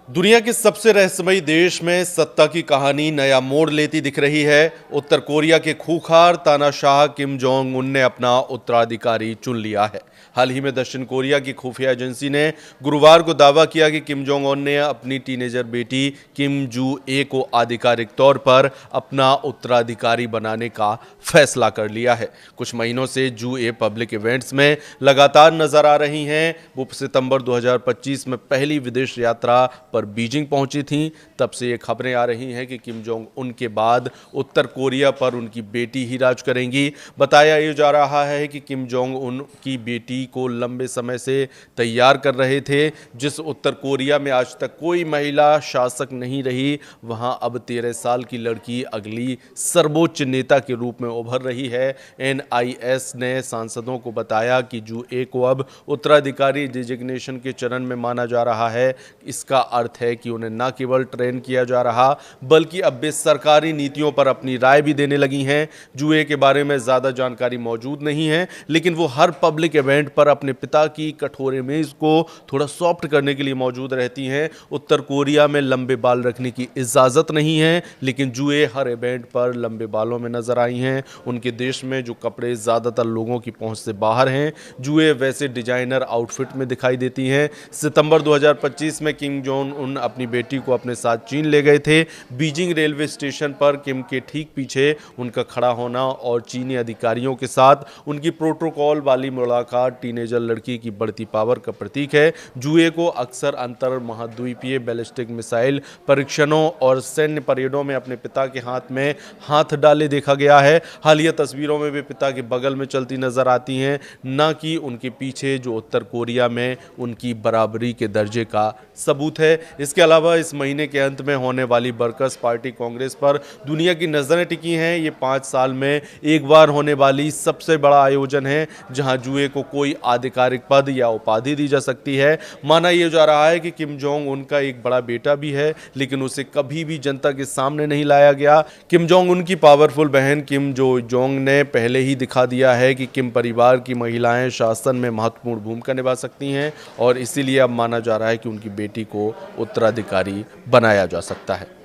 दुनिया के सबसे रहस्यमयी देश में सत्ता की कहानी नया मोड़ लेती दिख रही है। उत्तर कोरिया के खूंखार तानाशाह किम जोंग उन ने अपना उत्तराधिकारी चुन लिया है। हाल ही में दक्षिण कोरिया की खुफिया एजेंसी ने गुरुवार को दावा किया कि किम जोंग उन ने अपनी टीनेजर बेटी किम जू ए को आधिकारिक तौर पर अपना उत्तराधिकारी बनाने का फैसला कर लिया है। कुछ महीनों से जू ए पब्लिक इवेंट्स में लगातार नजर आ रही हैं। वो सितंबर 2025 में पहली विदेश यात्रा पर बीजिंग पहुंची थीं। तब से ये खबरें आ रही हैं कि किम जोंग उन के बाद उत्तर कोरिया पर उनकी बेटी ही राज करेंगी। बताया ये जा रहा है कि किम जोंग उन की बेटी को लंबे समय से तैयार कर रहे थे। जिस उत्तर कोरिया में आज तक कोई महिला शासक नहीं रही, वहां अब 13 साल की लड़की अगली सर्वोच्च नेता के रूप में उभर रही है। एनआईएस ने सांसदों को बताया कि जू ए को अब उत्तराधिकारी डिजिग्नेशन के चरण में माना जा रहा है। इसका अर्थ है कि उन्हें न केवल ट्रेन किया जा रहा, बल्कि अब वे सरकारी नीतियों पर अपनी राय भी देने लगी हैं। जुए के बारे में ज्यादा जानकारी मौजूद नहीं है, लेकिन वो हर पब्लिक इवेंट पर अपने पिता की कठोर इमेज को थोड़ा सॉफ्ट करने के लिए मौजूद रहती हैं। उत्तर कोरिया में लंबे बाल रखने की इजाजत नहीं है, लेकिन जुए हर इवेंट पर लंबे बालों में नजर आई हैं। उनके देश में जो कपड़े ज्यादातर लोगों की पहुंच से बाहर हैं, जुए वैसे डिजाइनर आउटफिट में दिखाई देती हैं। सितंबर 2025 में किम जोंग उन अपनी बेटी को अपने साथ चीन ले गए थे। बीजिंग रेलवे स्टेशन पर किम के ठीक पीछे उनका खड़ा होना और चीनी अधिकारियों के साथ उनकी प्रोटोकॉल वाली मुलाकात टीनेजर लड़की की बढ़ती पावर का प्रतीक है। जुए को अक्सर अंतर महाद्वीपीय बैलिस्टिक मिसाइल परीक्षणों और सैन्य परेडों में अपने पिता के हाथ में हाथ डाले देखा गया है। हालिया तस्वीरों में वे पिता के बगल में चलती नजर आती हैं, न कि उनके पीछे, जो उत्तर कोरिया में उनकी बराबरी के दर्जे का सबूत है। इसके अलावा इस महीने के अंत में होने वाली वर्कर्स पार्टी कांग्रेस पर दुनिया की नजरें टिकी हैं। ये 5 साल में एक बार होने वाली सबसे बड़ा आयोजन है, जहां जुए को कोई आधिकारिक पद या उपाधि दी जा सकती है। माना यह जा रहा है कि किम जोंग उनका एक बड़ा बेटा भी है, लेकिन उसे कभी भी जनता के सामने नहीं लाया गया। किम जोंग उनकी पावरफुल बहन किम जो जोंग ने पहले ही दिखा दिया है कि किम परिवार की महिलाएं शासन में महत्वपूर्ण भूमिका निभा सकती हैं, और इसीलिए अब माना जा रहा है कि उनकी बेटी को उत्तराधिकारी बनाया जा सकता है।